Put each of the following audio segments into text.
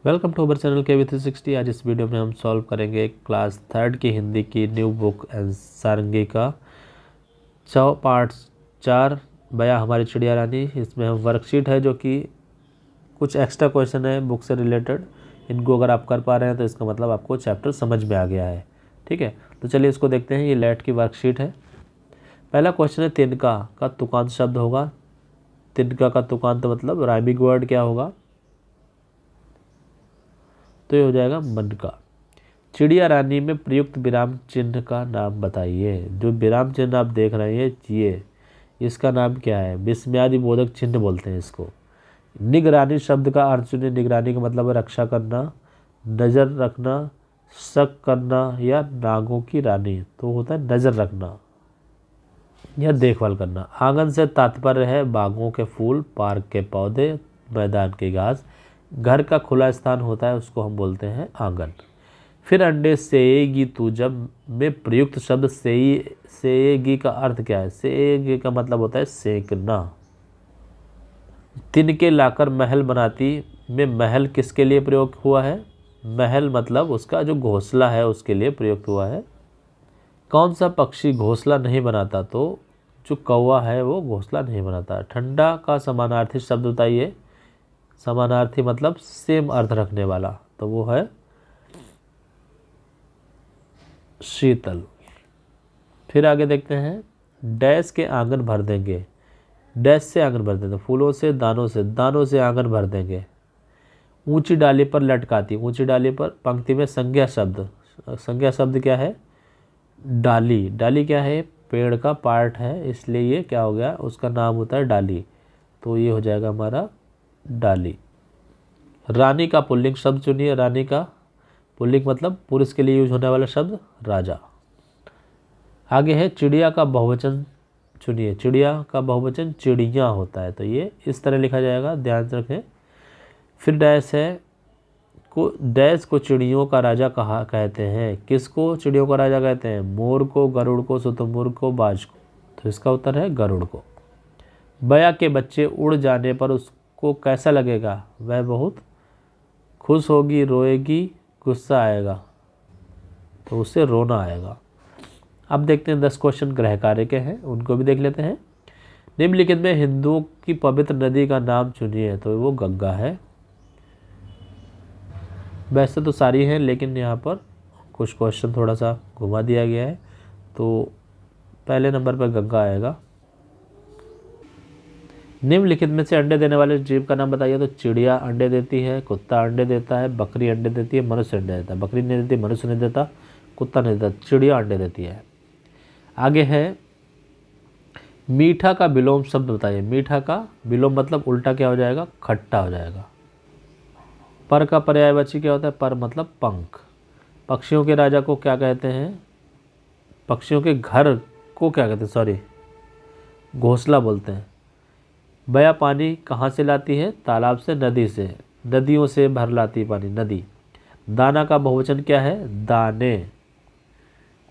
Welcome to our channel KV360। आज इस video में हम सॉल्व करेंगे क्लास 3 की हिंदी की न्यू बुक एंड सारंगी का पार्ट 4 बया हमारी चिड़िया रानी। इसमें हम वर्कशीट है जो कि कुछ एक्स्ट्रा क्वेश्चन है बुक से रिलेटेड। इनको अगर आप कर पा रहे हैं तो इसका मतलब आपको चैप्टर समझ में आ गया है। ठीक है, तो चलिए इसको देखते हैं। ये लेट की वर्कशीट है। पहला क्वेश्चन है तिनका का तुकांत शब्द होगा। तिनका का तुकांत मतलब राइमिंग वर्ड क्या होगा, तो ये हो जाएगा मन का। चिड़िया रानी में प्रयुक्त विराम चिन्ह का नाम बताइए। जो विराम चिन्ह आप देख रहे हैं ये इसका नाम क्या है? विस्मयादि बोधक चिन्ह बोलते हैं इसको। निगरानी शब्द का अर्थ चुनिए। निगरानी का मतलब है रक्षा करना, नज़र रखना, शक करना या नागों की रानी, तो होता है नज़र रखना या देखभाल करना। आंगन से तात्पर्य है बागों के फूल, पार्क के पौधे, मैदान की घास। घर का खुला स्थान होता है उसको हम बोलते हैं आंगन। फिर अंडे सेएगी तू जब में प्रयुक्त शब्द सेएगी का अर्थ क्या है? सेएगी का मतलब होता है सेकना। तिनके लाकर महल बनाती में महल किसके लिए प्रयोग हुआ है? महल मतलब उसका जो घोंसला है उसके लिए प्रयुक्त हुआ है। कौन सा पक्षी घोंसला नहीं बनाता? तो जो कौवा है वो घोंसला नहीं बनाता। ठंडा का समानार्थी शब्द बताइए। समानार्थी मतलब सेम अर्थ रखने वाला, तो वो है शीतल। फिर आगे देखते हैं। डैश के आंगन भर देंगे। डैश से आंगन भर देंगे, फूलों से, दानों से, दानों से आंगन भर देंगे। ऊंची डाली पर लटकाती, ऊंची डाली पर पंक्ति में संज्ञा शब्द। संज्ञा शब्द क्या है? डाली। डाली क्या है? पेड़ का पार्ट है, इसलिए ये क्या हो गया? उसका नाम होता है डाली, तो ये हो जाएगा हमारा डाली। रानी का पुल्लिंग शब्द चुनिए। रानी का पुल्लिंग मतलब पुरुष के लिए यूज होने वाला शब्द राजा। आगे है चिड़िया का बहुवचन चुनिए। चिड़िया का बहुवचन चिड़िया होता है, तो ये इस तरह लिखा जाएगा, ध्यान रखें। फिर डैश है डैश को चिड़ियों का राजा कहते हैं। किसको चिड़ियों का राजा कहते हैं? मोर को, गरुड़ को, शुतुरमुर्ग को, बाज को, तो इसका उत्तर है गरुड़ को। बया के बच्चे उड़ जाने पर उसको कैसा लगेगा? वह बहुत खुश होगी, रोएगी, गुस्सा आएगा, तो उससे रोना आएगा। अब देखते हैं 10 क्वेश्चन गृह कार्य के हैं, उनको भी देख लेते हैं। निम्नलिखित में हिंदुओं की पवित्र नदी का नाम चुनिए, तो वो गंगा है। वैसे तो सारी हैं लेकिन यहाँ पर कुछ क्वेश्चन थोड़ा सा घुमा दिया गया है, तो पहले नंबर पर गंगा आएगा। निम्नलिखित में से अंडे देने वाले जीव का नाम बताइए। तो चिड़िया अंडे देती है, कुत्ता अंडे देता है, बकरी अंडे देती है, मनुष्य अंडे देता है। बकरी नहीं देती, मनुष्य नहीं देता, कुत्ता नहीं देता, चिड़िया अंडे देती है। आगे है मीठा का विलोम शब्द बताइए। मीठा का विलोम मतलब उल्टा क्या हो जाएगा? खट्टा हो जाएगा। पर का पर्यायवाची क्या होता है? पर मतलब पंख। पक्षियों के राजा को क्या कहते हैं? पक्षियों के घर को क्या कहते हैं? सॉरी, घोंसला बोलते हैं। बया पानी कहाँ से लाती है? तालाब से, नदी से। नदियों से भर लाती है पानी, नदी। दाना का बहुवचन क्या है? दाने।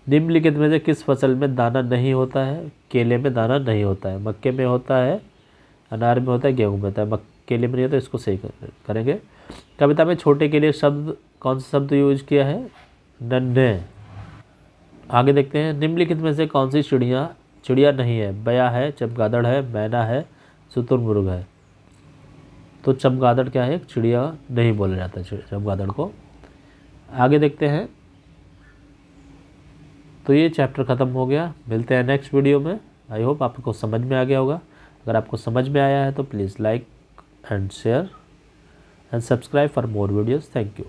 निम्नलिखित में से किस फसल में दाना नहीं होता है? केले में दाना नहीं होता है, मक्के में होता है, अनार में होता है, गेहूं में होता है, केले में नहीं होता। इसको सही करेंगे। कविता में छोटे के लिए शब्द कौन सा शब्द यूज किया है? नन्हे। आगे देखते हैं। निम्नलिखित में से कौन सी चिड़िया नहीं है? बया है, चमगादड़ है, मैना है, शुतुरमुर्ग है। तो चमगादड़ क्या है? एक चिड़िया नहीं बोला जाता चमगादड़ को। आगे देखते हैं। तो ये चैप्टर ख़त्म हो गया। मिलते हैं नेक्स्ट वीडियो में। आई होप आपको समझ में आ गया होगा। अगर आपको समझ में आया है तो please like and share and subscribe for more videos. Thank you.